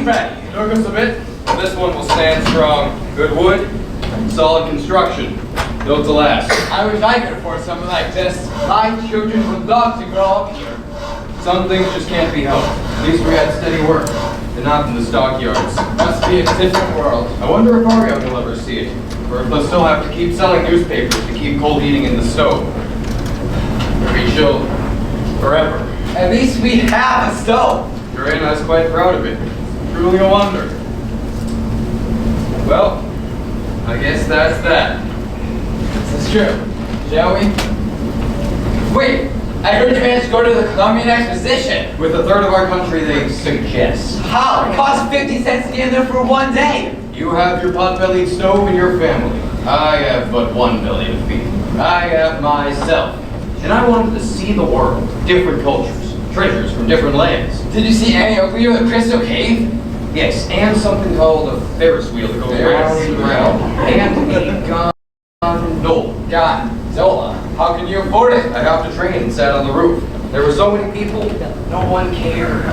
ready. Took us a bit. This one will stand strong. Good wood, solid construction. Built to last. I wish I could afford something like this. My children would love to grow up here. Some things just can't be helped. At least we had steady work, and not in the stockyards. Must be a different world. I wonder if our young will ever see it, or if they'll still have to keep selling newspapers to keep cold heating in the stove. Maybe she'll forever. At least we have a stove. Your Anna's quite proud of it. Truly a wonder. Well, I guess that's that. This is true. Shall we? Wait! I heard you managed to go to the Columbian Exposition. With a third of our country, they suggest. How? It costs 50 cents to get in there for one day. You have your pot-bellied stove in your family. I have but one belly to feed. I have myself. And I wanted to see the world, different cultures, treasures from different lands. Did you see Annie Oakley or the Crystal Cave? Yes, and something called a Ferris wheel that goes round and round. And a gondola. Gondola? How can you afford it? I hopped a train and sat on the roof. There were so many people, no one cared.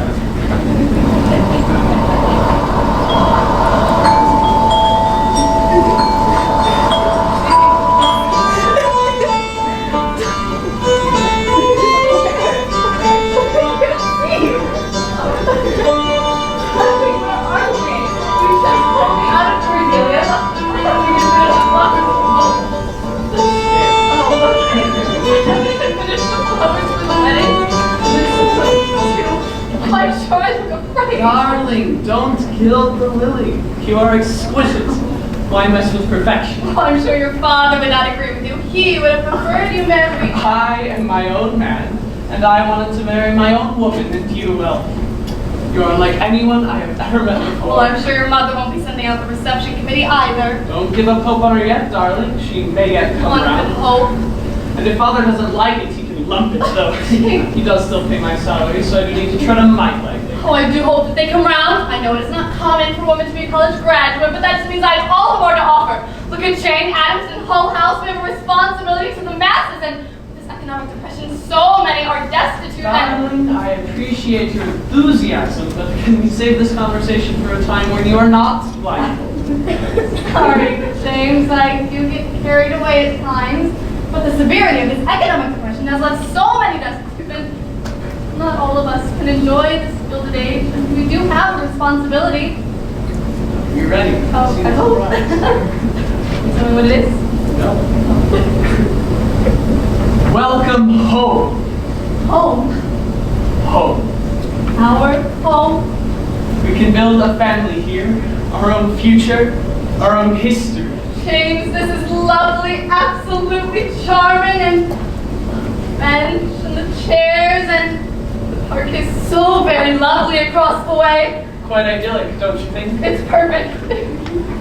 Darling, don't kill the lily. You are exquisite. Why mess with perfection? Oh, I'm sure your father would not agree with you. He would have preferred you marry. I am my own man, and I wanted to marry my own woman, and you, well, you are unlike anyone I have ever met before. Well, I'm sure your mother won't be sending out the reception committee either. Don't give up hope on her yet, darling. She may yet come One around. could hope. And if father doesn't like it, he can lump it, though. He does still pay my salary, so I do need to tread him might lightly. Oh, I do hope that they come round. I know it is not common for women to be a college graduate, but that just means I have all the more to offer. Look at Jane Addams and Hull House. We have a responsibility to the masses, and with this economic depression, so many are destitute. Darling, I appreciate your enthusiasm, but can we save this conversation for a time when you are not blindfolded? Sorry, James, I do get carried away at times, but the severity of this economic depression has left so many destitute, and not all of us can enjoy this Gilded Age, and we do have a responsibility. You ready? Oh, I hope. Tell me what it is. No. Welcome home. Home. Home. Our home. We can build a family here, our own future, our own history. James, this is lovely, absolutely charming, and the bench and the chairs and the park is so very lovely across the way. Quite idyllic, don't you think? It's perfect.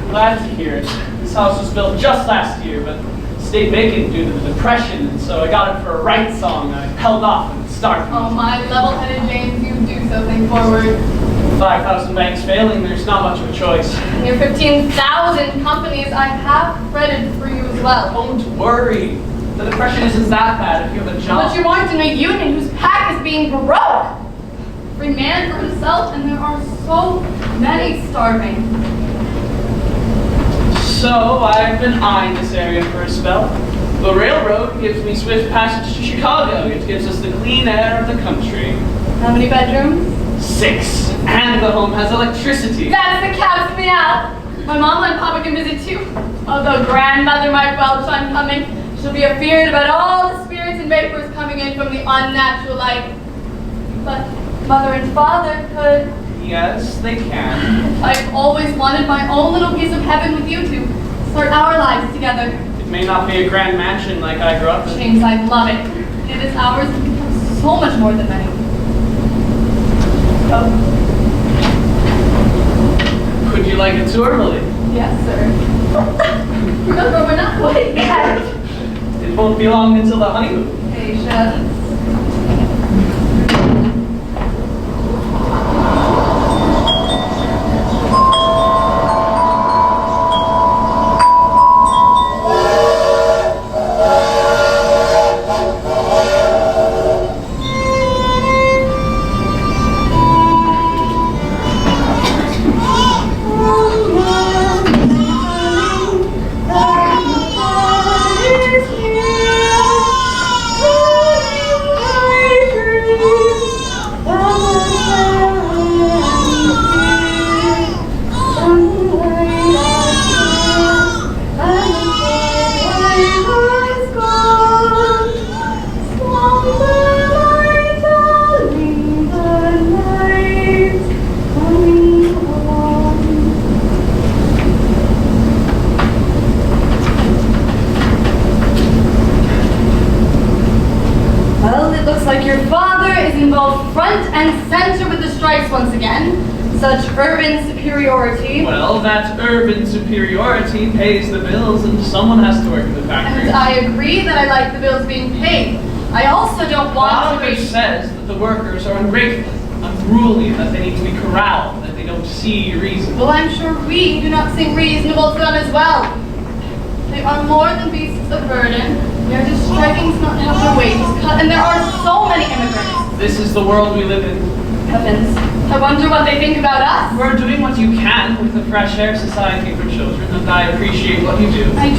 Glad to hear it. This house was built just last year, but stayed vacant due to the Depression, and so I got it for a right song. I held off at the start. Oh, my level-headed James, you do so think forward. 5,000 banks failing, there's not much of a choice. And your 15,000 companies, I have credit for you as well. Don't worry. The Depression isn't that bad if you have a job. But you aren't in a union whose pack is being broke. Every man for himself, and there are so many starving. So, I've been eyeing this area for a spell. The railroad gives me swift passage to Chicago. It gives us the clean air of the country. How many bedrooms? 6. And the home has electricity. That's the caps me out. My mama and papa can visit too. Although grandmother might welch on coming, she'll be afeared about all the spirits and vapors coming in from the unnatural light. But mother and father could. Yes, they can. I've always wanted my own little piece of heaven with you to start our lives together. It may not be a grand mansion like I grew up in. James, I love it. It is ours and becomes so much more than many. Oh. Would you like a tour, Lily? Yes, sir. No, we're not quite yet. It won't be long until the honeymoon. Patience. front and center with the stripes once again. Such urban superiority. Well, that urban superiority pays the bills and someone has to work in the factory. And I agree that I like the bills being paid. I also don't want Father to be... says that the workers are ungrateful, unruly, that they need to be corralled, that they don't see reason. Well, I'm sure we do not seem reasonable to them as well. They are more than beasts of burden. They are just striking to not have their wages cut, and there are so many immigrants. This is the world we live in. Heavens, I wonder what they think about us. We're doing what you can with the Fresh Air Society for Children, and I appreciate what you do. I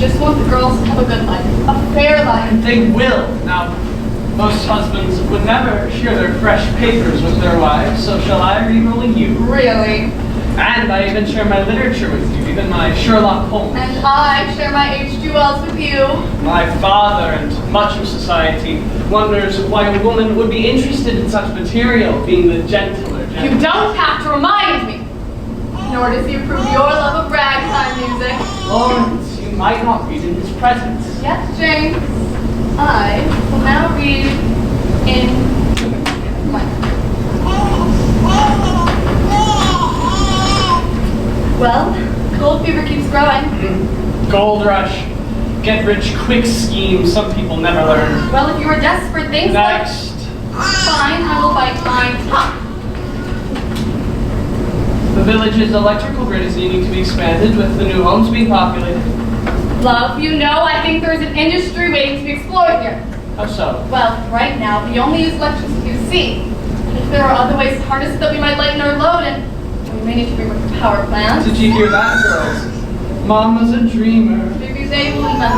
just want the girls to have a good life, a fair life. And they will. Now, most husbands would never share their fresh papers with their wives, so shall I read only you? Really? And I even share my literature with you, even my Sherlock Holmes. And I share my H.G. Wells with you. My father and much of society wonders why a woman would be interested in such material, being the gentler. You don't have to remind me. Nor does he approve your love of ragtime music. Lawrence, you might not read in his presence. Yes, James. I will now read in my... Well, gold fever keeps growing. Gold rush, get rich quick scheme some people never learn. Well, if you are desperate things Next. Fine, I will bite my tongue. The village's electrical grid is needing to be expanded with the new homes being populated. Love, you know I think there is an industry waiting to be explored here. How so? Well, right now, we only use electricity to see. If there are other ways to harness it that we might lighten our load, and we may need to bring with power plants. Did you hear that, girls? Mama's a dreamer. Baby's able to invent.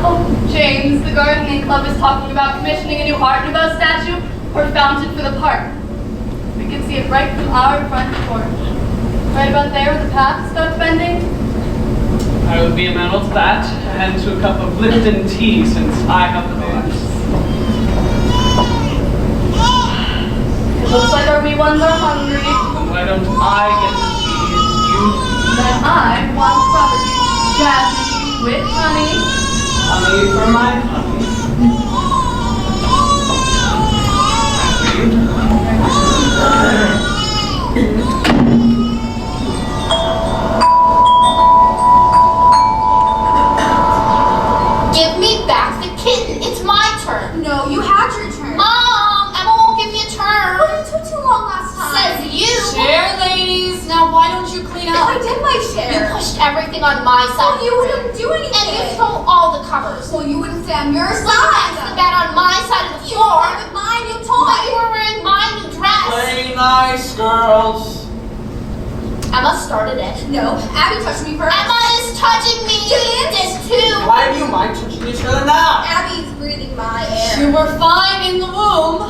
Oh, James, the gardening club is talking about commissioning a new Art Nouveau statue or fountain for the park. We can see it right from our front porch. Right about there where the path starts bending. I would be amenable to that, and to a cup of Lipton tea since I have the babes. It looks like our wee ones are hungry. Why don't I get the tea and you? Then I want property. Jasmine with honey. Honey for my honey. Give me back the kitten. It's my turn. No, you had your turn. Mom, Emma won't give me a turn. Well, you took too long last time. Says you. Share, ladies. Now, why don't you clean up? I did my You share. pushed everything on my side. Well, you wouldn't do anything. And you stole all the covers. Well, you wouldn't stay on your Well, side. that's the bed on my side of the You floor. stay with my new But toy. you were wearing my new dress. Play nice, girls. Emma started it. No, Abby touched me first. Emma is touching me. You did? This too. Why do you mind touching each other now? Abby's breathing my air. You were fine in the womb.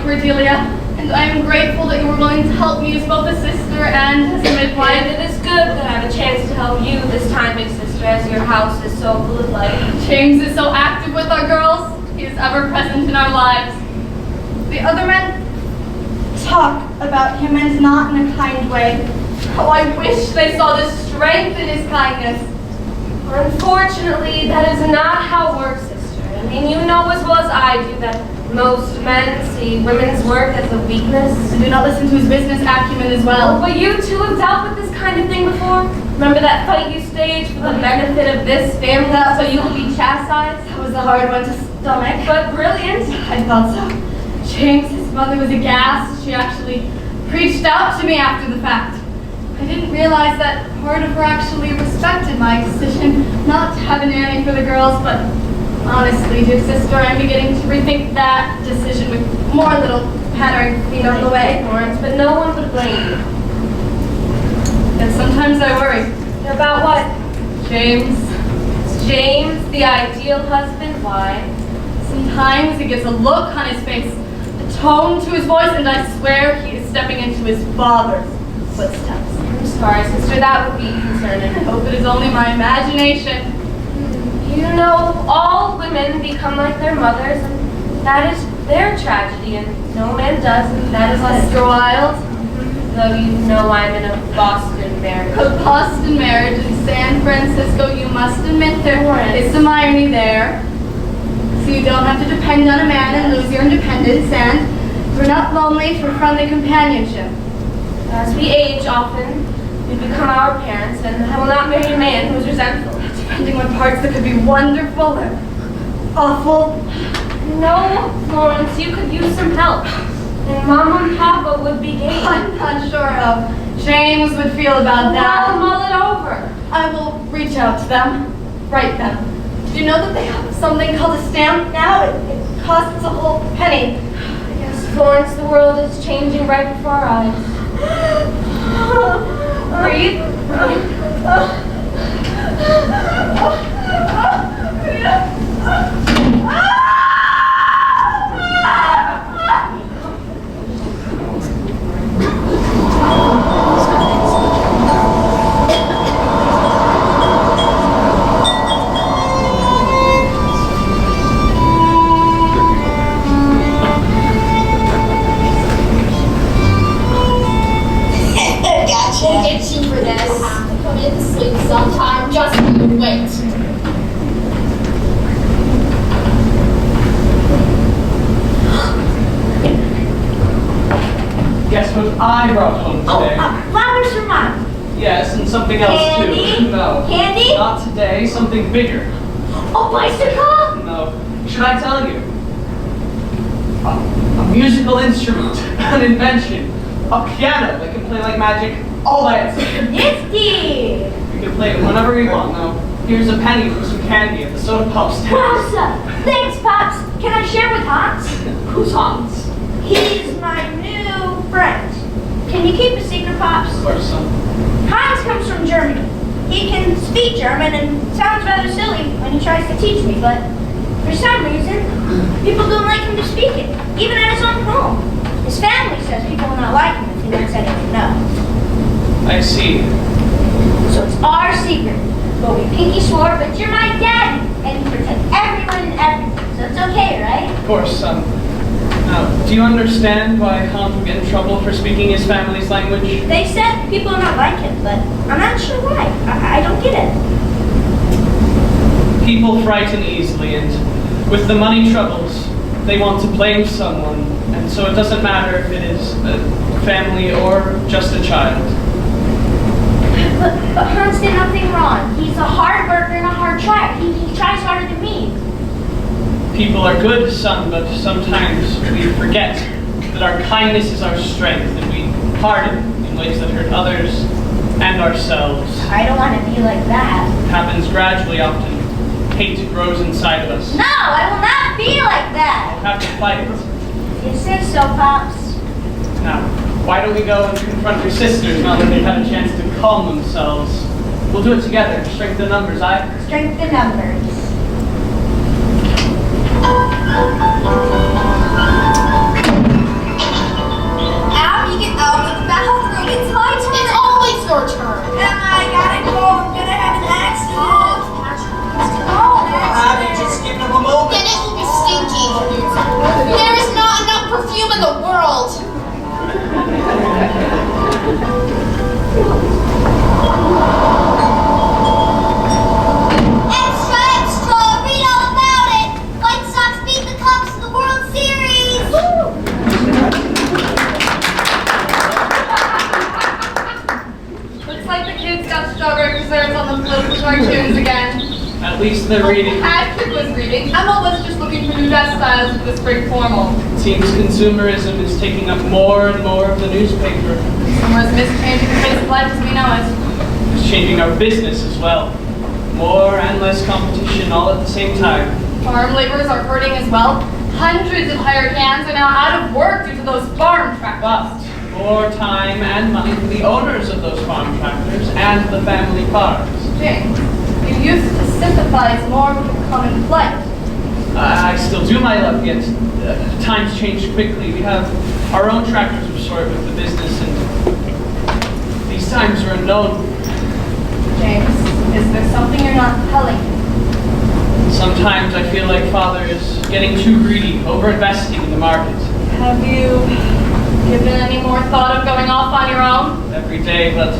Cordelia, and I am grateful that you were willing to help me as both a sister and as a midwife. And it is good that I have a chance to help you this time, big sister, as your house is so full of life. James is so active with our girls. He is ever present in our lives. The other men talk about him and not in a kind way. Oh, I wish they saw the strength in his kindness. Unfortunately, that is not how it works, sister. I mean, you know as well as I do that most men see women's work as a weakness. And do not listen to his business acumen as well. But you two have dealt with this kind of thing before? Remember that fight you staged for the benefit of this family so you would be chastised? That was a hard one to stomach. But brilliant. I thought so. James, his mother was aghast. She actually preached out to me after the fact. I didn't realize that part of her actually respected my decision not to have a nanny for the girls, but honestly, dear sister, I'm beginning to rethink that decision with more little pattering feet on the way. Lawrence, but no one would blame you. And sometimes I worry. About what? James. Is James the ideal husband? Why? Sometimes he gives a look on his face, a tone to his voice, and I swear he is stepping into his father's footsteps. I'm sorry, sister, that would be concerning. I hope it is only my imagination. You know, all women become like their mothers, and that is their tragedy, and no man does, and that is Mr. Wilde, Though you know I'm in a Boston marriage. a Boston marriage in San Francisco, you must admit there is some irony there. So you don't have to depend on a man and lose your independence, and we're not lonely for friendly companionship. As we age, often, we become our parents, and I will not marry a man who is resentful. Depending on parts that could be wonderful or awful. No, Florence, you could use some help. And Mama and Papa would be game. I'm not sure how James would feel about that. I'll mull it over. I will reach out to them, write them. Did you know that they have something called a stamp now? It costs a whole penny. Yes, Florence, the world is changing right before our eyes. Breathe. We'll get you for this. Put in sleep sometime. Just you wait. Guess what I brought home today? Flowers for Mom. Yes, and something else Candy? too. No. Candy? Not today, something bigger. A bicycle? No. Should I tell you? A musical instrument, an invention, a piano that can play like magic all by itself. Nifty! You can play it whenever you want. Now, here's a penny for some candy at the soda pop stand. Wowza! Thanks, Pops. Can I share with Hans? Who's Hans? He's my new friend. Can you keep a secret, Pops? Of course, son. Hans comes from Germany. He can speak German and sounds rather silly when he tries to teach me, but for some reason, people don't like him to speak it, even at his own home. His family says people will not like him if he learns anything new. I see. So it's our secret. But we pinky swore, but you're my daddy, and you protect everyone and everything. So it's okay, right? Of course, son. Now, do you understand why Hans would get in trouble for speaking his family's language? They said people will not like him, but I'm not sure why. I don't get it. People frighten easily, and with the money troubles, they want to blame someone, and so it doesn't matter if it is a family or just a child. But Hans did nothing wrong. He's a hard worker and a hard tryer. He tries harder than me. People are good, son, but sometimes we forget that our kindness is our strength, and we harden in ways that hurt others and ourselves. I don't want to be like that. It happens gradually often. Hate grows inside of us. No, I will not be like that. We'll have to fight it. You say so, Pops. Now, why don't we go and confront your sisters now that they've had a chance to calm themselves? We'll do it together. Strength in numbers, aye? Strength in numbers. Abby, get out of the bathroom. It's my turn. It's always your turn. Emma, I gotta go. I'm gonna have an accident. Abby, just give him a moment. Then it will be stinky. There is not enough perfume in the world. Extra, extra! Read all about it. White Sox beat the Cubs in the World Series. Looks like the kids got strawberry preserves on the political cartoons again. At least they're reading. Patrick was reading. Emma was just looking for new dress styles for the spring formal. It seems consumerism is taking up more and more of the newspaper. Consumerism is changing the face of life as we know it. It's changing our business as well. More and less competition all at the same time. Farm laborers are hurting as well. Hundreds of hired hands are now out of work due to those farm tractors. But more time and money for the owners of those farm tractors and the family cars. James, you used to sympathize more with the common plight. I still do, my love, yet times change quickly. We have our own tractors absorbed with the business, and these times are unknown. James, is there something you're not telling me? Sometimes I feel like Father is getting too greedy, over-investing in the market. Have you given any more thought of going off on your own? Every day, but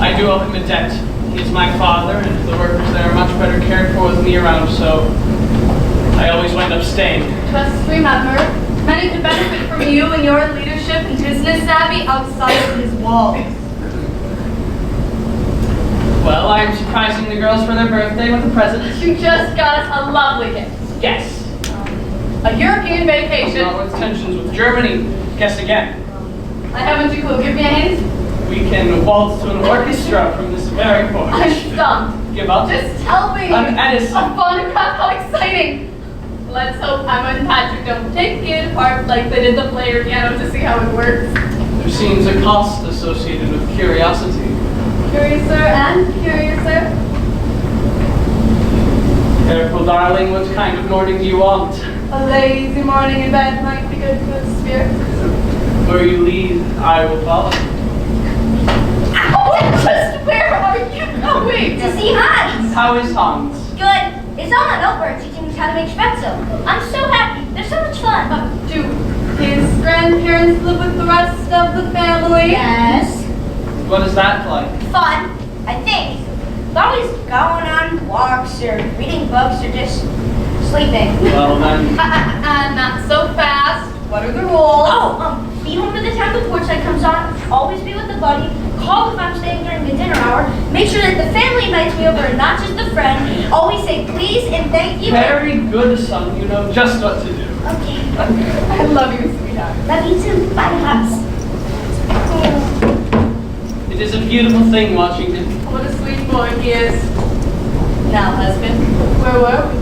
I do owe him a debt. He is my father, and the workers there are much better cared for with me around, so I always wind up staying. Just remember, many could benefit from you and your leadership and business savvy outside of his walls. Well, I am surprising the girls for their birthday with a present. You just got us a lovely gift. Yes. A European vacation. Not with tensions with Germany. Guess again. I haven't a clue. Give me a hint. We can waltz to an orchestra from this very porch. I'm stumped. Give up? Just tell me. I'm Edison. A phonograph, how exciting. Let's hope Emma and Patrick don't take it apart like they did the player piano to see how it works. There seems a cost associated with curiosity. Curiouser and curiouser. Careful, darling. What kind of morning do you want? A lazy morning in bed might be good for the spirit. Where you lead, I will follow. Oh, just where are you going? To see Hans. How is Hans? Good. It's all on over teaching us how to make spetzel. I'm so happy. They're so much fun. Do his grandparents live with the rest of the family? Yes. What is that like? Fun, I think. They're always going on walks or reading books or just sleeping. Well then, Not so fast. What are the rules? Be home by the time the porch light comes on. Always be with the buddy. Call if I'm staying during the dinner hour. Make sure that the family invites me over and not just the friend. Always say please and thank you. very good, son. You know just what to do. Okay. I love you, sweetheart. Love you too. Bye, Hans. It is a beautiful thing watching him. What a sweet boy he is. Now, husband, where were we?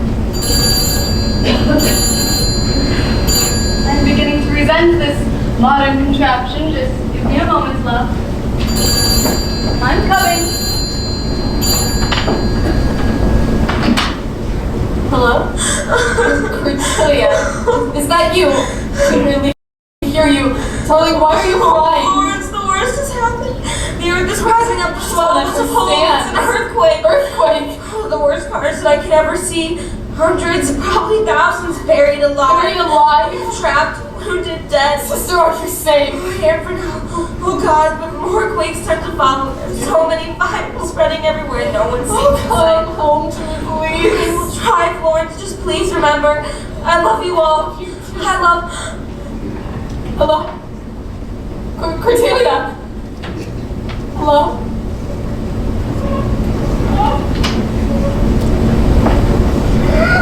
I'm beginning to resent this modern contraption. Just give me a moment, love. I'm coming. Hello? Cordelia, is that you? I can really hear you. Darling, why are you crying? Lawrence, the worst has happened. The earth is rising up to swell Don't into poles. It's an earthquake. Earthquake? The worst cars that I could ever see. Hundreds, probably thousands buried alive. Buried alive? Trapped, wounded, dead. Sister, are you safe? Here for now. Oh God, but more quakes start to follow. There's so many fires spreading everywhere. No one's safe Come inside. home to me, please. We'll try, Florence. Just please remember, I love you all. I love. Hello? Cordelia? Hello?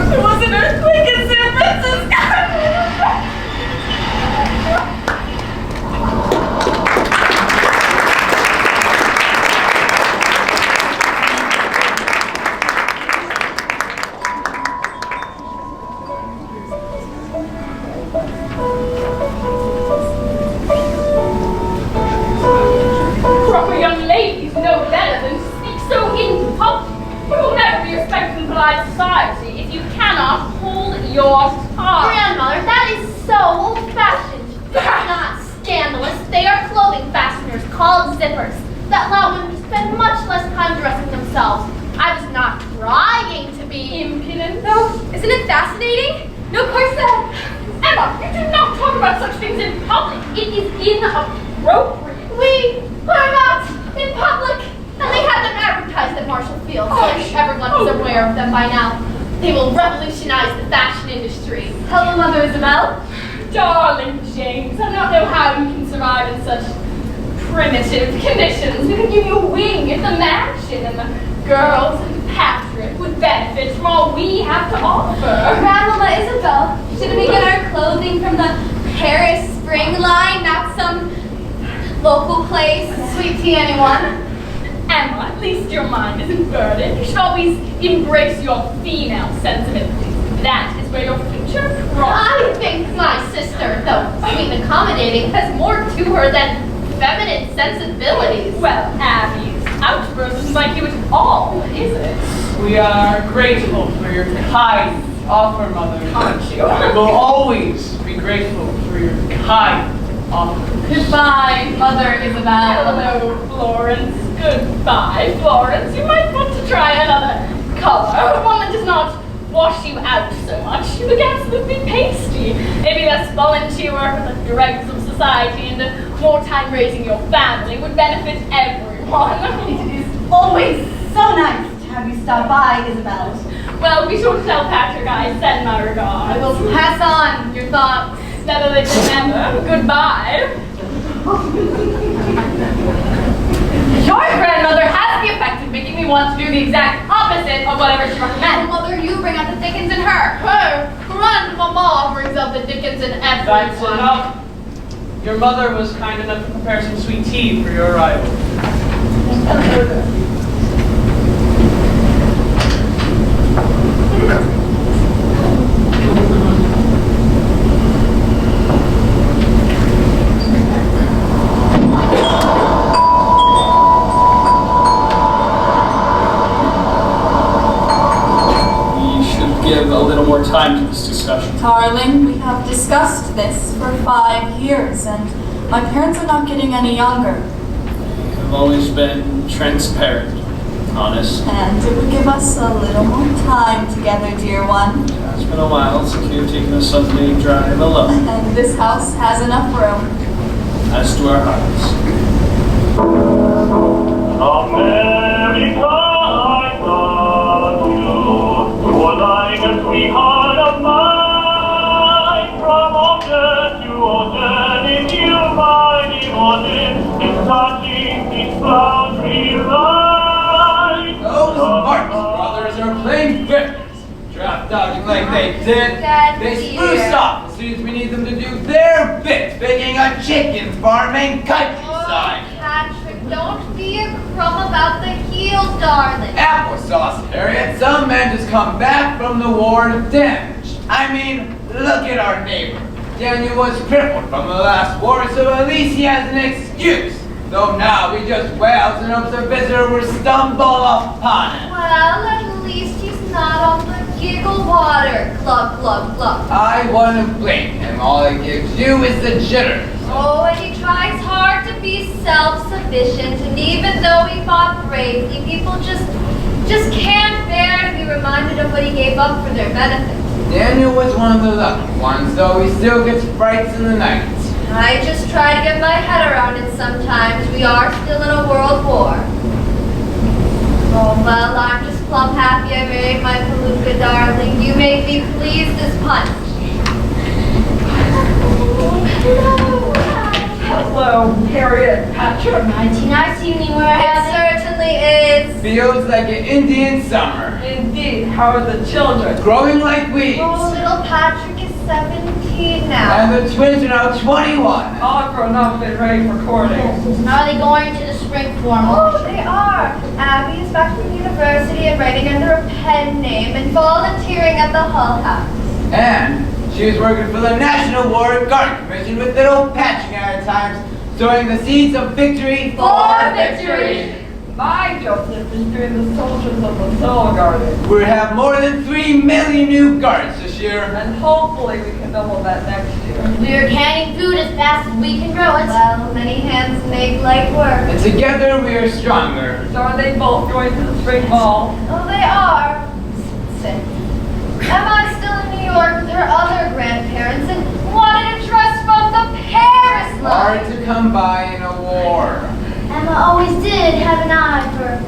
There was an earthquake in San Francisco. Proper young ladies know better than to speak so into public. You will never be respected in polite society if you cannot hold your tongue. Grandmother, that is so old-fashioned. They are not scandalous. They are clothing fasteners called zippers that allow women to spend much less time dressing themselves. I was not trying to be impudent. No, isn't it fascinating? No corset. Emma, you do not talk about such things in public. It is inappropriate. We are not in public. And they have them advertised at Marshall Field, so I think everyone is aware of them by now. They will revolutionize the fashion industry. Hello, Mother Isabel. Darling James, I don't know how you can survive in such primitive conditions. We could give you a wing at the mansion, and the girls and Patrick would benefit from all we have to offer. Grandmama Isabel, shouldn't we get our clothing from the Paris Spring line, not some local place? Sweet tea, anyone? Emma, at least your mind isn't burdened. You should always embrace your female sensibilities. That is where your future I think my sister, though sweet and accommodating, has more to her than feminine sensibilities. Well, Abby's outburst isn't like you at all, is it? We are grateful for your kind offer, Mother. Aren't you? We will always be grateful for your kind offer. Goodbye, Mother Isabel. Hello, Florence. Goodbye, Florence. You might want to try another color, one that does not wash you out so much. You look absolutely pasty. Maybe less volunteer work with the dregs of society and more time raising your family would benefit everyone. It is always so nice to have you stop by, Isabel. Well, be sure to tell Patrick I send my regards. I will pass on your thoughts. Better late than never. Goodbye. Your grandmother has the effect of making me want to do the exact opposite of whatever she recommends. Mother, you bring out the Dickens in her. Her grandmama brings out the Dickens in everyone. That's enough. Your mother was kind enough to prepare some sweet tea for your arrival. Give a little more time to this discussion. Darling, we have discussed this for 5 years, and my parents are not getting any younger. I've always been transparent, honest. And it would give us a little more time together, dear one. It's been a while since you've taken a Sunday drive alone, And this house has enough room. as do our hearts. America, I love you. You're like a sweetheart of mine. From ocean to ocean, in you my devotion is touching each boundary line. Those Marx brothers are playing victims. Draft dodging like they did. They spruce up as soon as we need them to do their bit, making a chicken farming countryside. Patrick, don't be a crumb about the heel, darling. Applesauce, Harriet. Some men just come back from the war damaged. I mean, look at our neighbor. Daniel was crippled from the last war, so at least he has an excuse. Though now he just wails and hopes a visitor will stumble upon him. Well, at least he's not on the giggle water. Glug, glug, glug. I wouldn't blame him. All he gives you is the jitters. Oh, and he tries hard to be self-sufficient, and even though he fought bravely, people just can't bear to be reminded of what he gave up for their benefit. Daniel was one of the lucky ones, though he still gets frights in the night. I just try to get my head around it sometimes. We are still in a world war. Oh, well, I'm just plumb happy I married my Felicia, darling. You make me pleased as punch. Hello, Harriet, Patrick. Mighty nice evening we're having. It certainly is. Feels like an Indian summer. Indeed, how are the children? Growing like weeds. Oh, little Patrick is 17 now. And the twins are now 21. All grown up and ready for courting. Are they going to the spring formal? Oh, they are. Abby is back from university and writing under a pen name and volunteering at the Hull House. And she was working for the National War Garden Commission with little Patrick at times, sowing the seeds of victory For victory. My Joseph is doing the soldiers of the Soul Garden. We have more than 3 million new gardens this year. And hopefully we can double that next year. We're canning food as fast as we can grow it. Well, many hands make light work. And together we are stronger. So are they both going to the spring ball? Oh, they are. Emma is still in New York with her other grandparents and wanted a trust from the Paris line. Hard to come by in a war. Emma always did have an eye for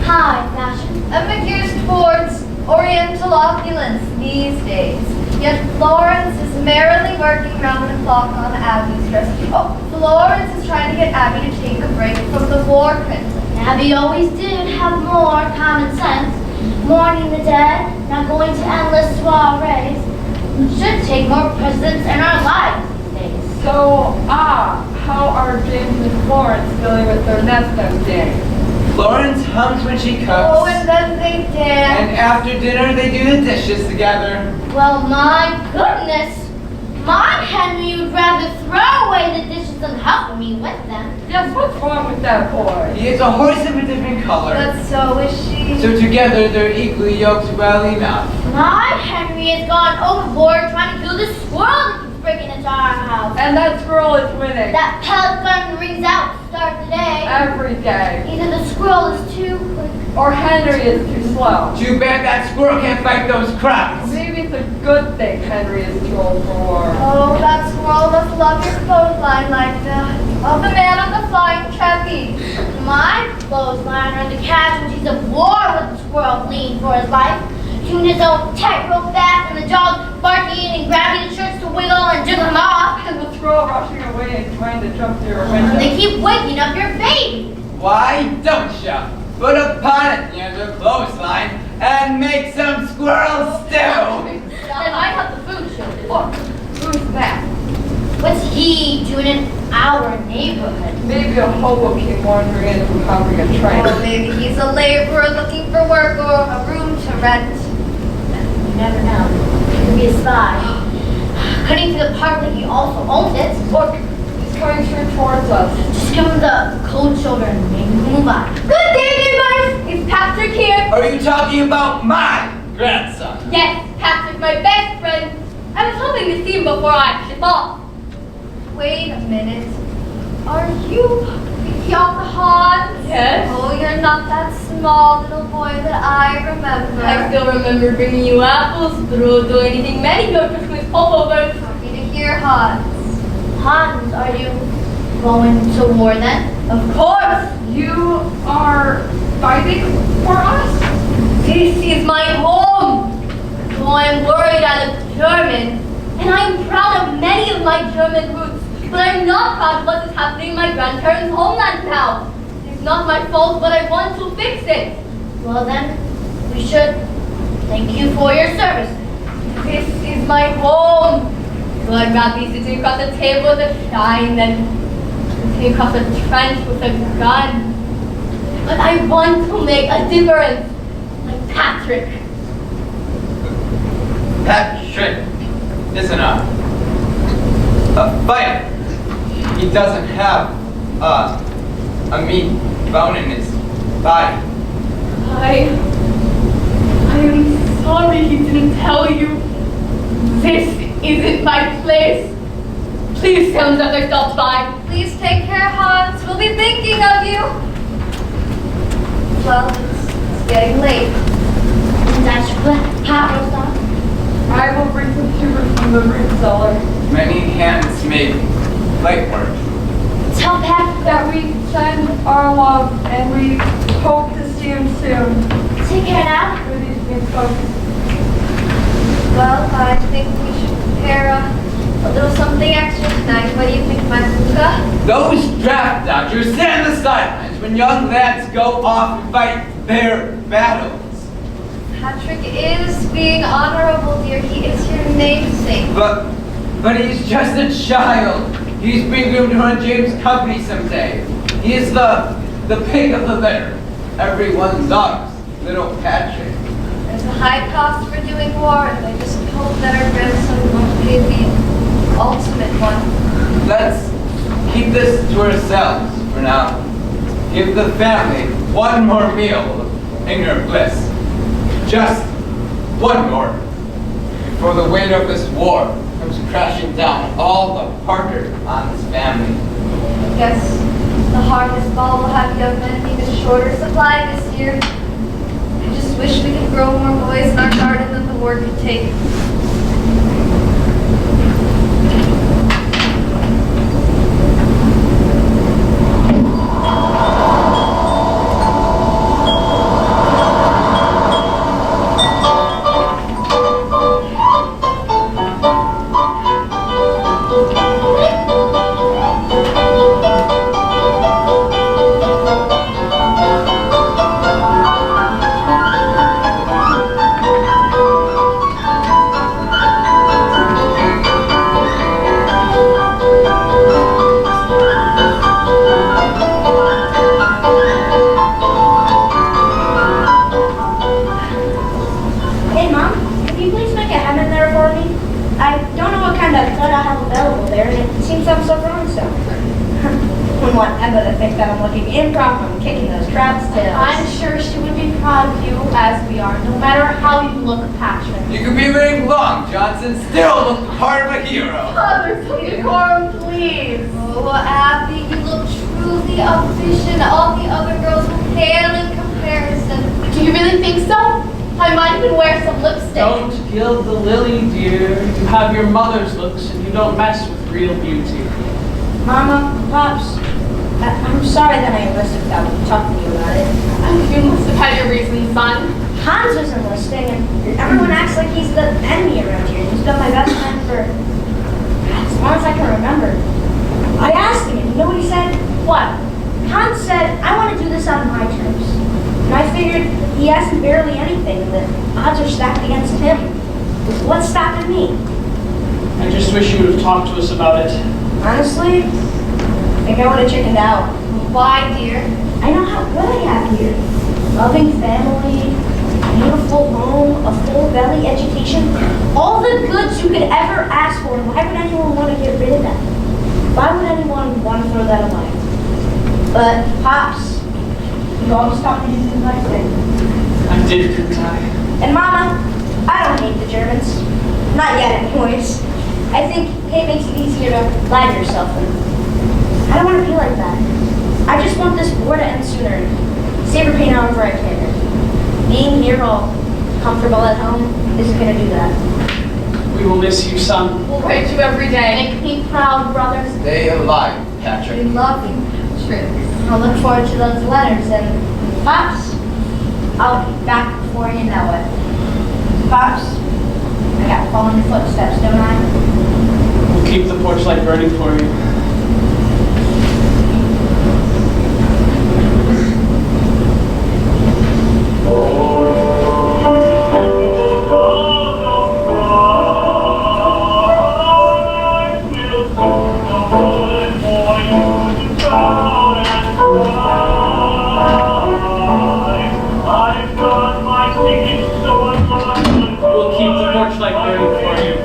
high fashion. Emma gears towards oriental opulence these days. Yet Florence is merrily working round the clock on Abby's dress. Oh, Florence is trying to get Abby to take a break from the war crimson. Abby always did have more common sense. Mourning the dead, not going to endless soirees. We should take more precedence in our lives these days. So, how are James and Florence dealing with their nest day? Florence hums when she cooks. Oh, and then they dance. And after dinner they do the dishes together. Well, my goodness. My Henry would rather throw away the dishes than help me with them. Yes, what's wrong with that boy? He is a horse of a different color. But so is she. So together they're equally yoked well enough. My Henry has gone overboard trying to kill the squirrel that keeps breaking into our house. And that squirrel is winning. That pellet gun rings out to start the day. Every day. Either the squirrel is too quick. Or Henry is too slow. Too bad that squirrel can't fight those crows. Maybe it's a good thing Henry is too old for war. Oh, that squirrel must love his clothesline like that. Of the man on the flying trapeze. My clothesline are the casualties of war with the squirrel fleeing for his life, doing his own tightrope fast, and the dog barking and grabbing the shirts to wiggle and jiggle him off. And the squirrel rushing away and trying to jump through your window. They keep waking up your baby. Why don't you put a pot near the clothesline and make some squirrel stew? Then I have the food shortage. Look, who's that? What's he doing in our neighborhood? Maybe a hobo came wandering in from covering a train. Or maybe he's a laborer looking for work or a room to rent. You never know. He could be a spy. Cutting to the park like he also owns it. Look, he's coming straight towards us. Just give him the cold shoulder and make him move on. Good day, neighbors! Is Patrick here? Are you talking about my grandson? Yes, Patrick, my best friend. I was hoping to see him before I ship off. Wait a minute. Are you Hans? Yes. Oh, you're not that small little boy that I remember. I still remember bringing you apples, through anything many your Christmas popovers. Happy to hear Hans. Hans, are you going to war then? Of course. You are fighting for us? This is my home. Though I'm worried I look German, and I'm proud of many of my German roots, but I'm not proud of what is happening in my grandparents' homeland now. It's not my fault, but I want to fix it. Well then, we should thank you for your service. This is my home. So I'd rather be sitting across the table with a shine than sitting across a trench with a gun. But I want to make a difference, like Patrick. Patrick isn't a fighter. He doesn't have a meat bone in his body. I am sorry he didn't tell you. This isn't my place. Please tell him that I stopped by. Please take care, Hans. We'll be thinking of you. Well, it's getting late. And I should put hot roast on. I will bring some sugar from the root cellar. Many hands make light work. Tell Pat That we send our love and we hope to see him soon. take care now. For these new folks. Well, I think we should prepare a little something extra tonight. What do you think, my Luca? Those draft dodgers sit on the sidelines when young lads go off and fight their battles. Patrick is being honorable, dear. He is your namesake. But he's just a child. He's being groomed to run James' company someday. He is the pig of the litter. Everyone's ours, little Patrick. There's a high cost for doing war, and I just hope that our grandson won't pay the ultimate one. Let's keep this to ourselves for now. Give the family one more meal of ignorant bliss. Just one more. Before the weight of this war comes crashing down all the harder on this family. I guess the harvest ball will have young men even shorter supply this year. I just wish we could grow more boys in our garden than the war could take. wouldn't want Emma to think that I'm looking improper and kicking those crab's tails. I'm sure she would be proud of you, as we are, no matter how you look, Patrick. You could be named Long Johnson, still look the part of a hero. Father, some decorum, please. Oh, Abby, you look truly a vision. All the other girls will pale in comparison. Do you really think so? I might even wear some lipstick. Don't gild the lily, dear. You have your mother's looks, and you don't mess with real beauty. Mama, Pops, I'm sorry that I enlisted without talking to you about it. You must have had your reasons, son. Hans was enlisting, and everyone acts like he's the enemy around here. He's been my best friend for as long as I can remember. I asked him, and you know what he said? What? Hans said, I want to do this on my terms. And I figured he hasn't barely anything, and the odds are stacked against him. What's stopping me? I just wish you would have talked to us about it. Honestly, I think I would have chickened out. Why, dear? I know how good I have here. Loving family, beautiful home, a full belly education, all the goods you could ever ask for. Why would anyone want to get rid of that? Why would anyone want to throw that away? But Pops, you always taught me to do the right thing. I did, didn't I? And Mama, I don't hate the Germans. Not yet, anyways. I think hate makes it easier to lie to yourself. And I don't want to be like that. I just want this war to end sooner and save her pain however I can. Being here all comfortable at home isn't going to do that. We will miss you, son. We'll write you every day. Make me proud, brothers. Stay alive, Patrick. We love you, Patrick. I'll look forward to those letters, and Pops, I'll be back before you know it. Pops, I got following your footsteps, don't I? We'll keep the porch light burning for you. We'll keep the porch light burning for you.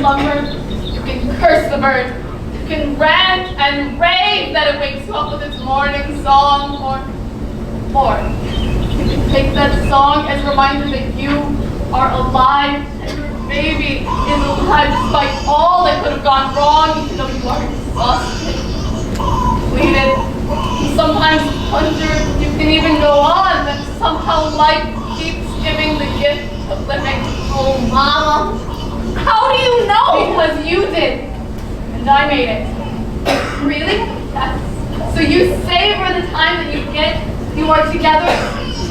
Slumber, you can curse the bird, you can rant and rave that it wakes you up with its morning song, or you can take that song as a reminder that you are alive and your baby is alive despite all that could have gone wrong, even though you are exhausted, depleted, and sometimes pondered. You can even go on that somehow life keeps giving the gift of living. Oh, Mama. How do you know? Because you did, and I made it. Really? Yes. So you savor the time that you are together.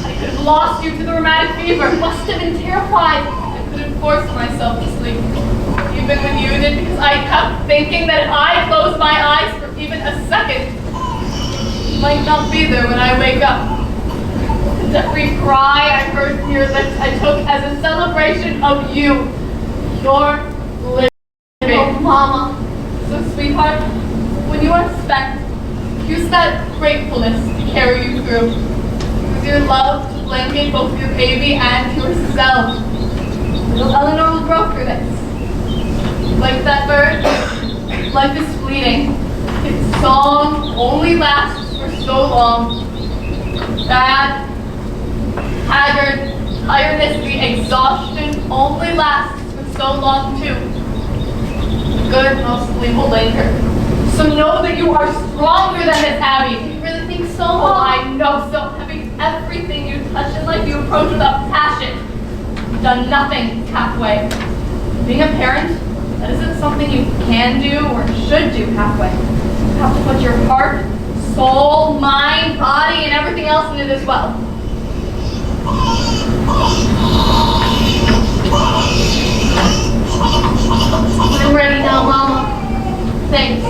I could have lost you to the rheumatic fever. Must have been terrified. I couldn't force myself to sleep, even when you did, because I kept thinking that if I closed my eyes for even a second, you might not be there when I wake up. And every cry I heard from your lips, I took as a celebration of you. Your living. Oh, Mama. So, sweetheart, when you respect. Use that gratefulness to carry you through. Use your love to blanket both your baby and yourself. Little Eleanor will grow through this. Like that bird, life is fleeting. Its song only lasts for so long. Sad, haggard, tiredness, the exhaustion only lasts for so long too. Good mostly will linger. So know that you are stronger than this, Abby. You really think so? Oh, I know so. Having everything you touch in life, you approach without passion. You've done nothing halfway. Being a parent, that isn't something you can do or should do halfway. You have to put your heart, soul, mind, body, and everything else in it as well. I'm ready now, Mama. Thanks.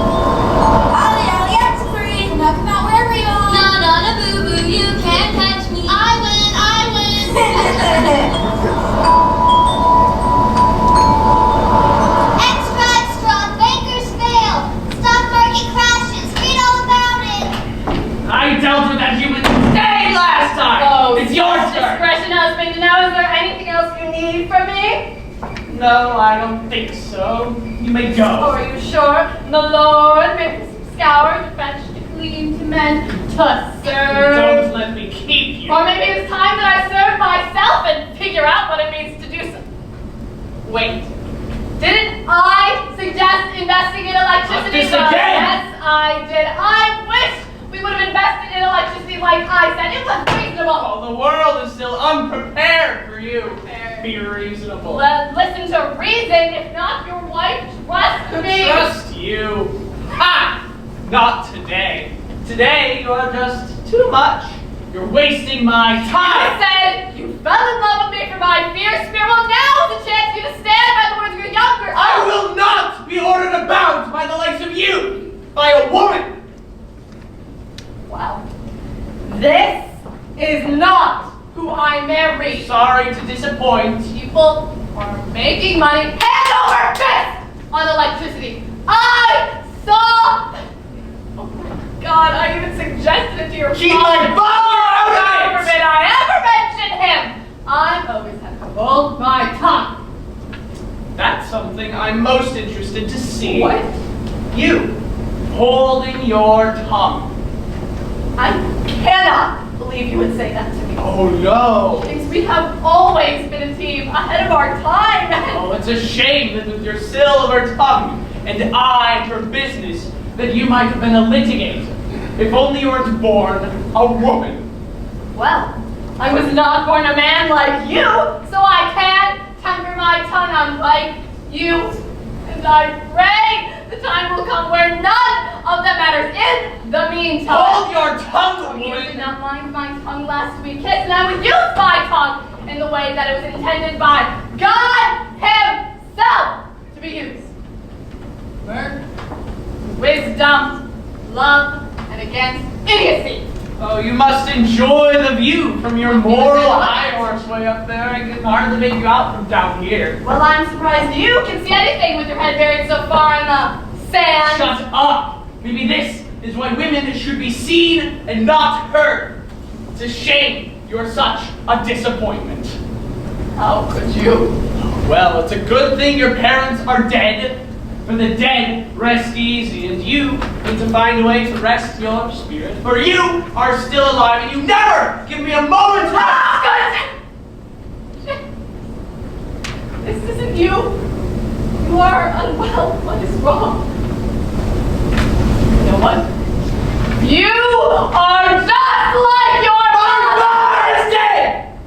Ollie, it's free. Knock him out wherever you are. Na boo boo, you can't catch me. I win. Extra, bankers fail. Stock market crashes. Read all about it. I dealt with that human today last time. Oh, it's your turn. Discretion, husband. Now, is there anything else you need from me? No, I don't think so. You may go. Oh, are you sure? The Lord may scour, to fetch, to clean, to mend, to serve. Don't let me keep you. Or maybe it's time that I serve myself and figure out what it means to do so. Wait. Didn't I suggest investing in electricity? Not this again! Yes, I did. I wish we would have invested in electricity like I said. It was reasonable. Oh, the world is still unprepared for you. Fair. Be reasonable. Well, listen to reason. If not, your wife trust me. Trust you. Ha! Not today. Today you are just too much. You're wasting my You time. said you fell in love with me for my fierce spirit. Well, now is the chance for you to stand by the words of your younger. I will not be ordered about by the likes of you, by a woman. Well, this is not who I married. Sorry to disappoint. People are making money hand over fist on electricity. I saw. Oh my God! I even suggested it to your Keep father. my father out of God it! forbid I ever mention him. I've always had to hold my tongue. That's something I'm most interested to see. What? You holding your tongue. I cannot believe you would say that to me. Oh no. James, we have always been a team ahead of our time. Oh, it's a shame that with your silver tongue and eye for business that you might have been a litigator. If only you weren't born a woman. Well, I was not born a man like you, so I can temper my tongue unlike you. And I pray the time will come where none of that matters. In the meantime, Hold your tongue, you woman. did not mind my tongue last week, kiss, and I would use my tongue in the way that it was intended by God Himself to be used. Mirth, wisdom, love, and against idiocy. Oh, you must enjoy the view from your moral high horse way up there. I can hardly make you out from down here. Well, I'm surprised you can see anything with your head buried so far in the sand. Shut up! Maybe this is why women should be seen and not heard. It's a shame you're such a disappointment. How could you? Well, it's a good thing your parents are dead. For the dead rest easy, and you need to find a way to rest your spirit. For you are still alive, and you never give me a moment's rest. This isn't you. You are unwell. What is wrong? You know what? You are just like your father is dead!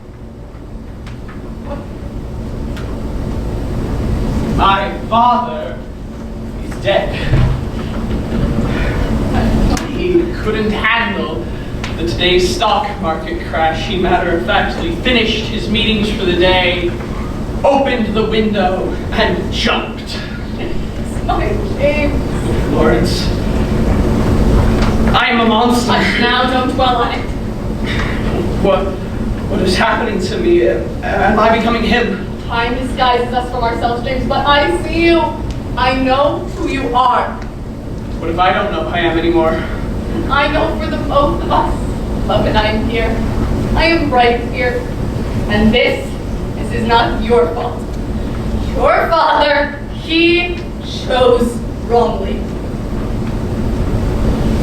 My father is dead. He couldn't handle the today's stock market crash. He matter-of-factly finished his meetings for the day, opened the window, and jumped. my James. Florence, I am a monster. But now don't dwell on it. What is happening to me? Am I becoming him? Time disguises us from ourselves, James, but I see you. I know who you are. What if I don't know who I am anymore? I know for the both of us. Love, and I am here. I am right here. And this is not your fault. Your father, he chose wrongly.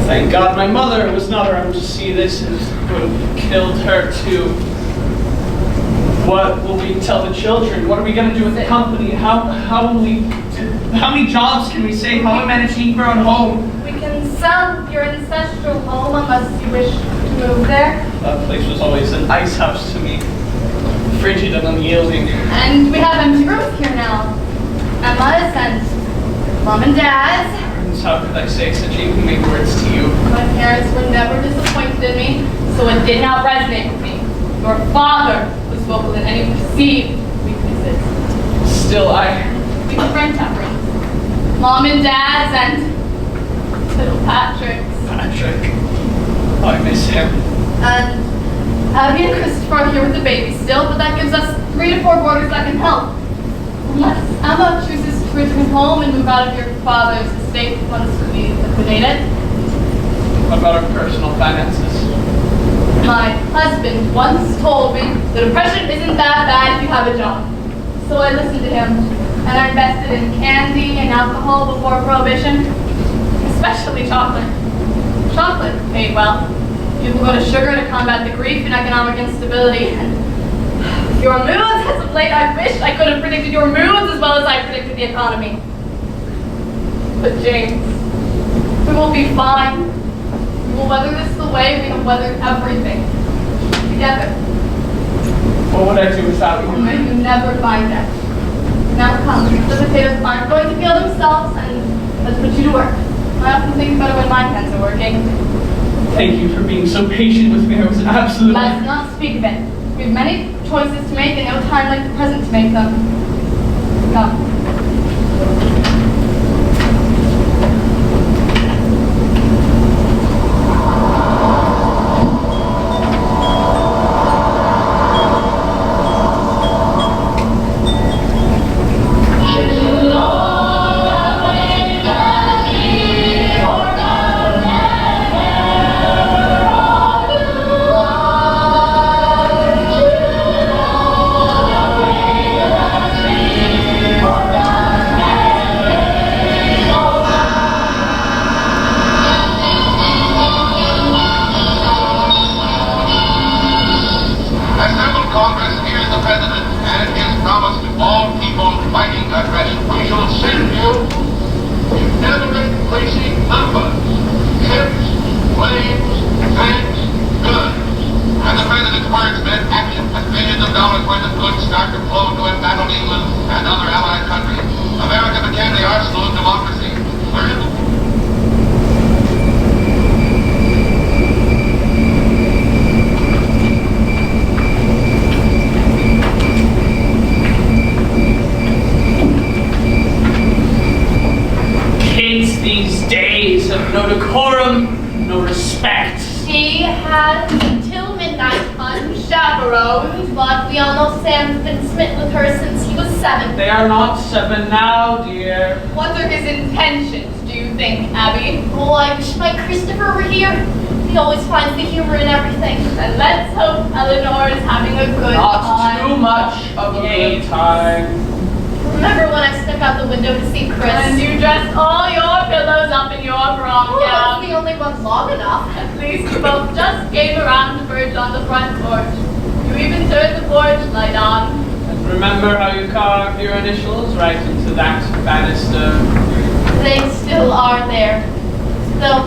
Thank God my mother was not around to see this and would have killed her too. What will we tell the children? What are we going to do with the company? How many jobs can we save? How will we manage to keep our own home? We can sell your ancestral home unless you wish to move there. That place was always an ice house to me. Frigid and unyielding. And we have empty rooms here now. Emma's and Mom and Dad's. How could I say such inhumane words to you? My parents were never disappointed in me, so it did not resonate with me. Your father was vocal in any perceived weaknesses. Still, We can rent out rooms. Mom and Dad's and little Patrick's. Patrick. Oh, I miss him. And Abby and Christopher are here with the baby still, but that gives us 3 to 4 boarders that can help. Unless Emma chooses to return home and move out of your father's estate once we liquidate it. What about our personal finances? My husband once told me that depression isn't that bad if you have a job. So I listened to him, and I invested in candy and alcohol before Prohibition, especially chocolate. Chocolate paid well. People go to sugar to combat the grief and economic instability. And your moods, as of late, I wish I could have predicted your moods as well as I predicted the economy. But James, we will be fine. We will weather this the way we have weathered everything. Together. What would I do without you? May you never find out. Now come, the potatoes aren't going to peel themselves, and let's put you to work. I often think better when my hands are working. Thank you for being so patient with me. I was an absolute... Let's not speak of it. We have many choices to make and no time like the present to make them. Come. No decorum, no respect. She has till midnight unchaperoned, but we all know Sam's been smitten with her since he was 7. They are not 7 now, dear. What are his intentions, do you think, Abby? Oh, I wish my Christopher were here. He always finds the humor in everything. And let's hope Eleanor is having a good Not time. too much of a good time. Remember when I snuck out the window to see Chris? And you dressed all your pillows up in your prom Oh, that's gown. the only one long enough. At least you both just gave a round of bridge on the front porch. You even turned the porch light on. And remember how you carved your initials right into that banister? They still are there, though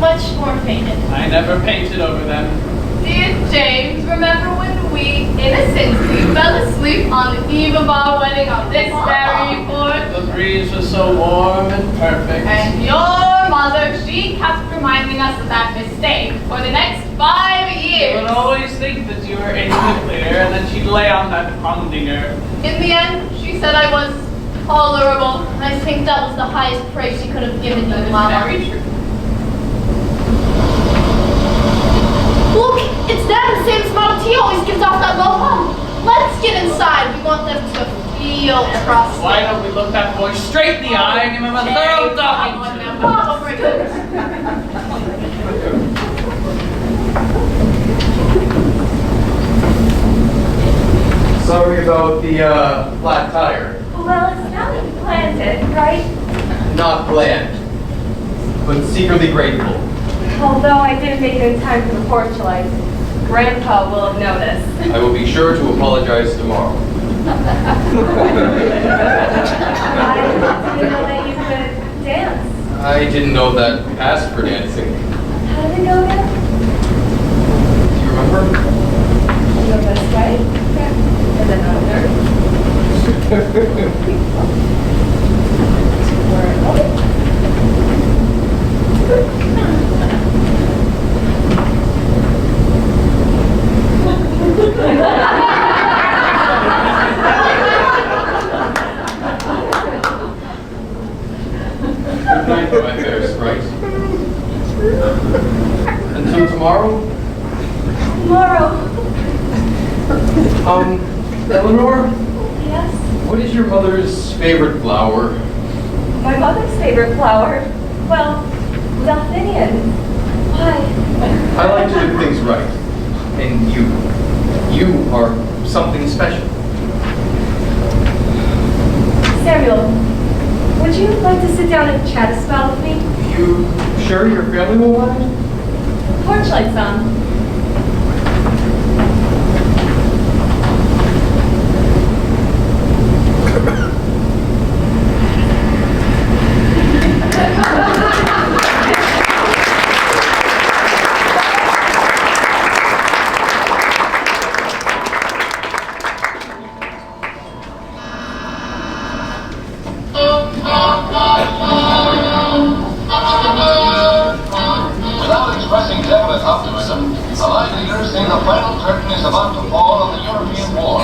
much more faded. I never painted over them. Dear James, remember when we innocently fell asleep on the eve of our wedding on this very porch? The breeze was so warm and perfect. And your mother, she kept reminding us of that mistake for the next 5 You years. would always think that you were in the clear, and then she'd lay on that pondinger. In the end, she said I was tolerable. I think that was the highest praise she could have given you, That is Mama. very true. Look, it's them, Sam's heel across. Why don't we look that boy straight in the eye and give him a thorough talking to? Oh, my goodness. Sorry about the flat tire. Well, it's not like you planned it, right? Not planned, but secretly grateful. Although I did make it in time for the porch light. Grandpa will have noticed. I will be sure to apologize tomorrow. I didn't know that you could dance. I didn't know that passed for dancing. How did it go again? Do you remember? You go this way, and then under. Good night, my fair sprite. Until tomorrow? Tomorrow. Eleanor, Yes? what is your mother's favorite flower? My mother's favorite flower? Well, delphinium. Why? I like to do things right. And you are something special. Samuel, would you like to sit down and chat a spell with me? You sure your family will mind? Porch light's on. Without expressing definite optimism, Allied leaders say the final curtain is about to fall on the European war.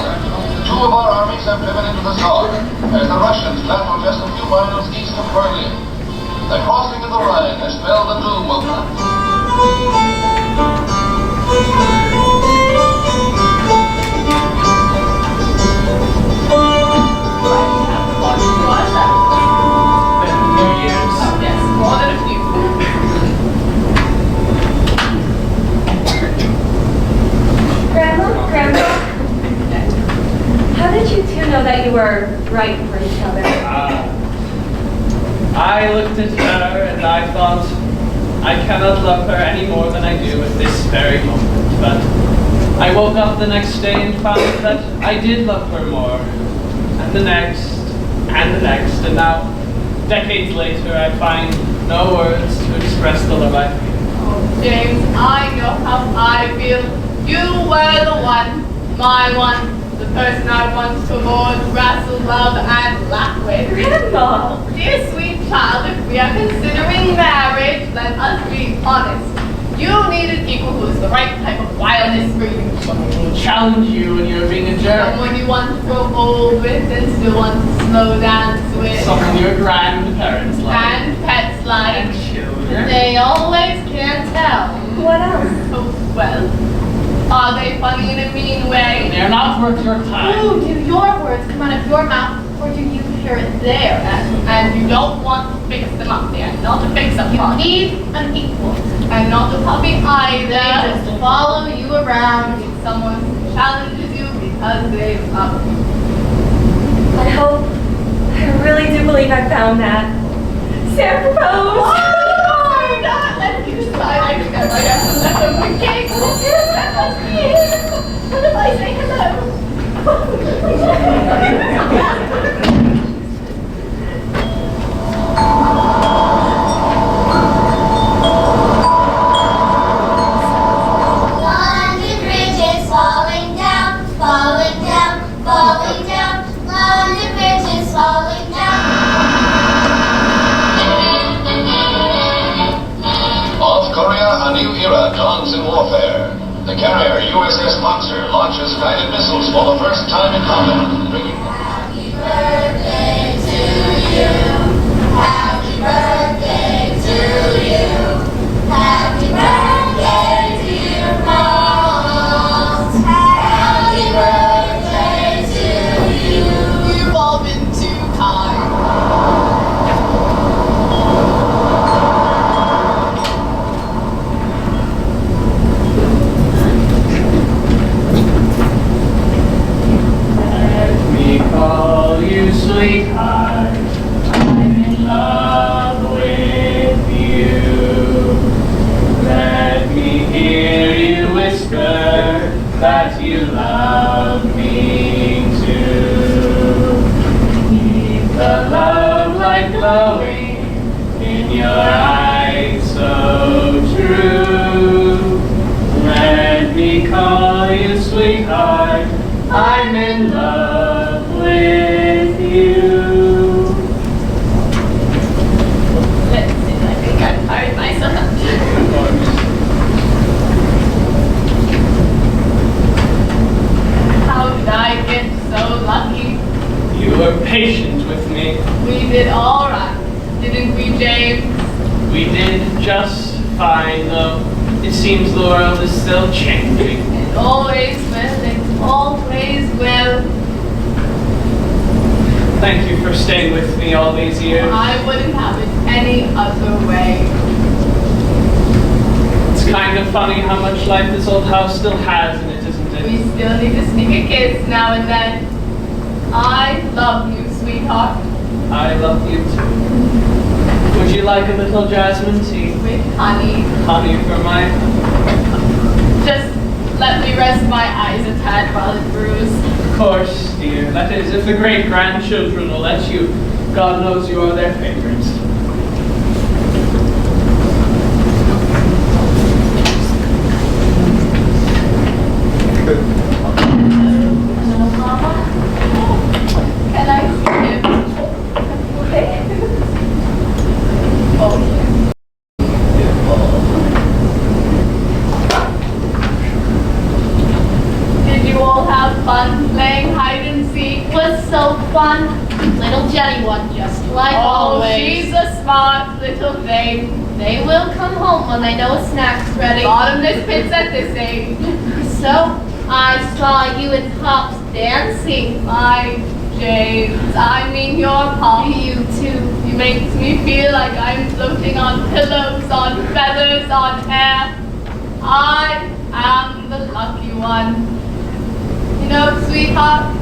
Two of our armies have driven into the Saar, as the Russians battle just a few miles east of Berlin. The crossing of the Rhine has spelled the doom of Yes, more than a few. Grandma? How did you two know that you were right for each other? I looked at her and I thought, I cannot love her any more than I do at this very moment. But I woke up the next day and found that I did love her more. And the next, and the next, and now, decades later, I find no words to express the love I feel. Oh, James, I know how I feel. You were the one, my one, the person I want to hold, wrestle, love, and laugh with. Grandma! Dear sweet child, if we are considering marriage, let us be honest. You need an equal who is the right type of wildness for you. Someone who will challenge you when you're being a jerk. Someone you want to grow old with and still want to slow dance with. Someone your grandparents like. And pets like. And children. They always can't tell. What else? Oh, well, are they funny in a mean way? They're not worth your time. Ooh, do your words come out of your mouth, or do you hear it there? And you don't want to fix them up there, not to fix up. You need an equal, and not a puppy either. They just follow you around. You need someone who challenges you because they love you. I really do believe I found that. Sam proposed! Oh my God! Let me decide. I think I might have to let them cake. That must be it. What if I say hello? London Bridge is falling down, falling down, falling down. London Bridge is falling down. Off Korea, a new era dawns in warfare. The carrier USS Monster launches guided missiles for the first time in combat, bringing Happy birthday to you. Happy birthday to you. Happy birthday, dear Mom. Happy birthday to you. You've all swear that you love me too. Keep the love light glowing in your eyes so true. Let me call you sweetheart, I'm in love with you. Let's see, I think I've tired myself out. How did I get so lucky? You were patient with me. We did all right, didn't we, James? We did just fine, though. It seems the world is still changing. It always will, it always will. Thank you for staying with me all these years. I wouldn't have it any other way. It's kind of funny how much life this old house still has in it, isn't it? We still need to sneak a kiss now and then. I love you, sweetheart. I love you too. Would you like a little jasmine tea? With honey. Honey for my... Just let me rest my eyes a tad while it brews. Of course, dear. That is, if the great-grandchildren will let you. God knows you are their favorites. Hello, Mama. Can I see him? Okay. Oh, did you all have fun playing hide and seek? Was so fun. Little Jenny one, just like Oh, always. she's a smart little thing. They will come home when they know a snack's ready. Bottomless pits at this age. So, I saw you and Pops dancing. My James, I mean your pop. You too. He makes me feel like I'm floating on pillows, on feathers, on air. I am the lucky one. You know, sweetheart,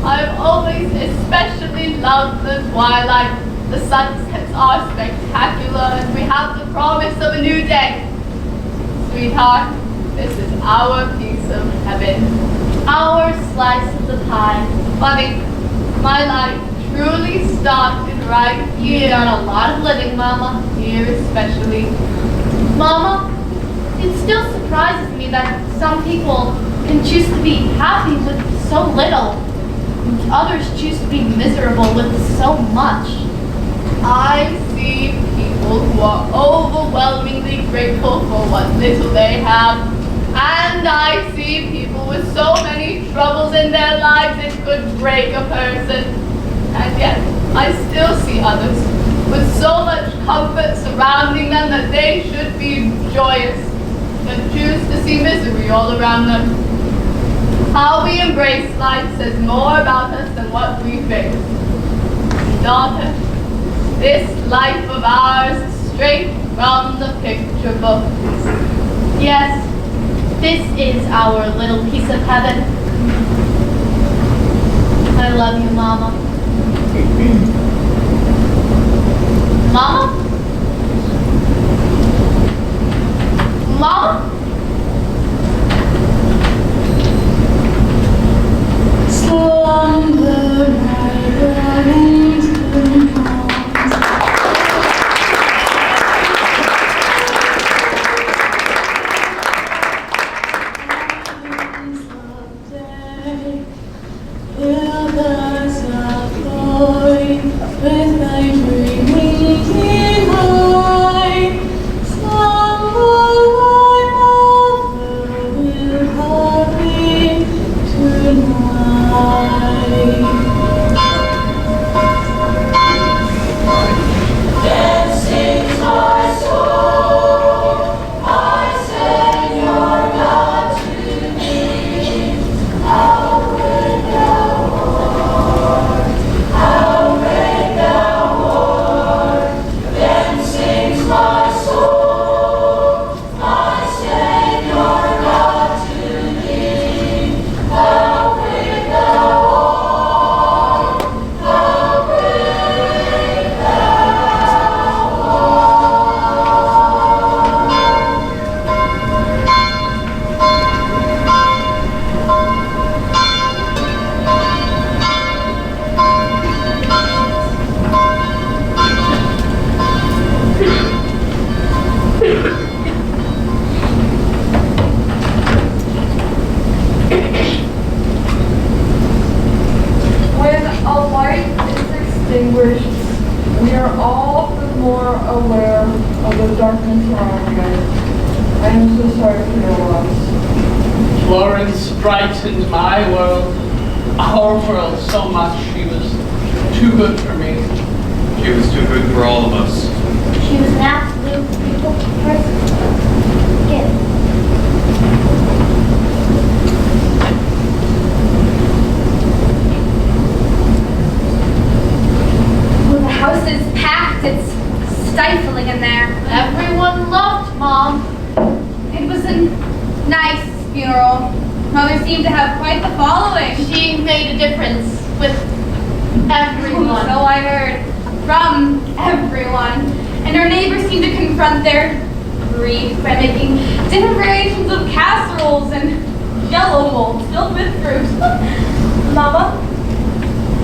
I've always especially loved the twilight. The sunsets are spectacular and we have the promise of a new day. Sweetheart, this is our piece of heaven. Our slice of the pie. Funny, my life truly started right You've here. done a lot of living, Mama. Here especially. Mama, it still surprises me that some people can choose to be happy with so little, and others choose to be miserable with so much. I see people who are overwhelmingly grateful for what little they have. And I see people with so many troubles in their lives it could break a person. And yet, I still see others with so much comfort surrounding them that they should be joyous, but choose to see misery all around them. How we embrace life says more about us than what we face. Daughter, this life of ours is straight from the picture book. Yes, this is our little piece of heaven. I love you, Mama. Mama? Mama? Slumber, my darling, with thy dreaming in mind, slumber, Florence brightened my world, our world so much. She was too good for me. She was too good for all of us. She was an absolute beautiful person. Get it. Well, the house is packed. It's stifling in there. Everyone loved Mom. It was a nice funeral. Mother seemed to have quite the following. She made a difference with everyone. So I heard from everyone. And her neighbors seemed to confront their grief by making different variations of casseroles and jello molds filled with fruit. Mama,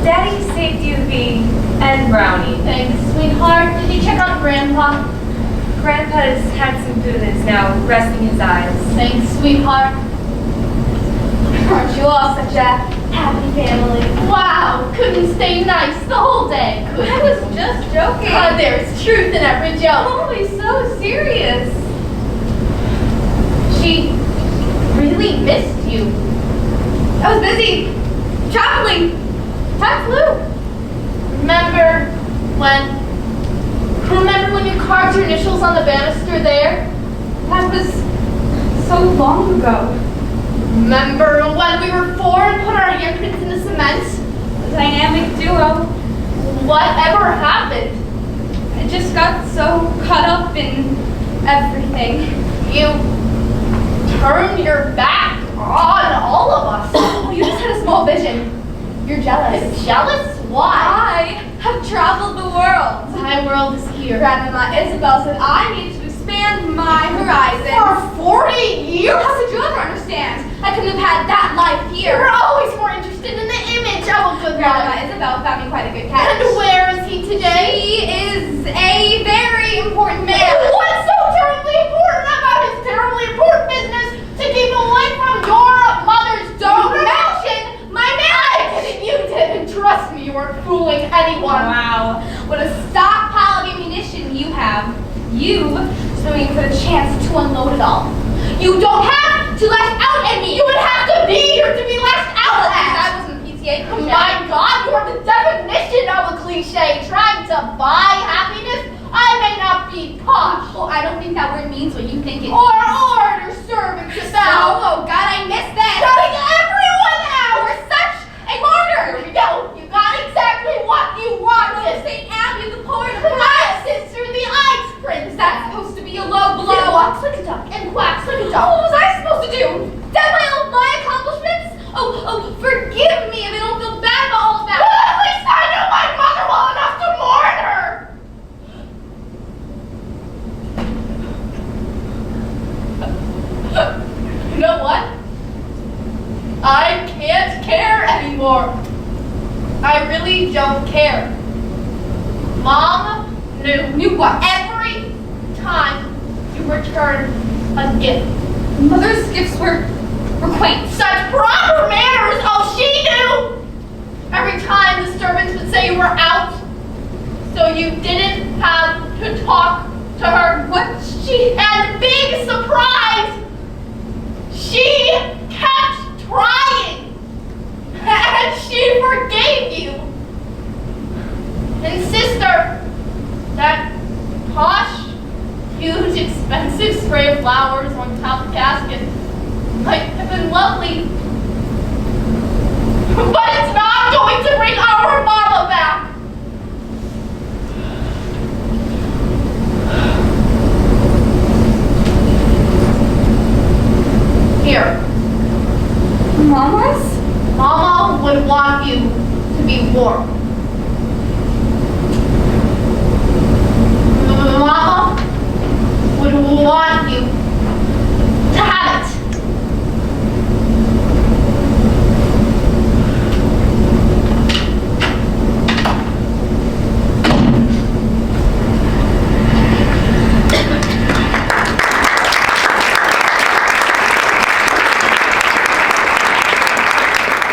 Daddy saved you the end brownie. Thanks, sweetheart. Did you check on Grandpa? Grandpa's had some food and is now resting his eyes. Thanks, sweetheart. Aren't you all such a happy family? Wow, couldn't stay nice the whole day, could I was just joking. There's truth in every joke. Always so serious. She really missed you. I was busy traveling. Time flew. Remember when you carved your initials on the banister there? That was so long ago. Remember when we were 4 and put our handprints in the cement? A dynamic duo. Whatever happened? I just got so caught up in everything. You turned your back on all of us. Oh, you just had a small vision. You're jealous. Jealous? Why? I have traveled the world. My world is here. Grandma Isabel said I needed to expand my horizons. For 40 years? How could you ever understand? I couldn't have had that life You here. were always more interested in the image of a good Grandma life. Isabel found me quite a good catch. And where is he today? He is a very important man. What's so terribly important about his terribly important business to keep away from your mother's mansion? My marriage! You didn't trust me. You weren't fooling anyone. Wow. What a stockpile of ammunition you have. You've just waiting for the chance to unload it all. You don't have to lash out at me. You would have to be here to be lashed out at. That wasn't a PTA Oh cliche. my God, you are the definition of a cliche. Trying to buy happiness? I may not be posh. Well, I don't think that word means what you think it Or order servants about. Oh, God, I missed that. Shutting everyone out. You're such a martyr. Here we go. You got exactly what you wanted. St. Abby, the poet of My sister, the ice princess. That's supposed to be a low blow. It walks like a duck and quacks like a duck. What was I supposed to do? Tell my accomplishments? Oh, forgive me if I don't feel bad about all of that. Well, at least I knew my mother well enough to mourn her. You know what? I can't care anymore. I really don't care. Mom knew what? Every time you return a gift. Mother's gifts were quaint. Such proper manners! Oh, she knew! Every time the servants would say you were out, so you didn't have to talk to her. And big surprise! She kept trying! And she forgave you! And sister, that posh, huge, expensive spray of flowers on top of the casket might have been lovely, but it's not going to bring our mama back. Here. Mama's? Mama would want you to be warm. Mama would want you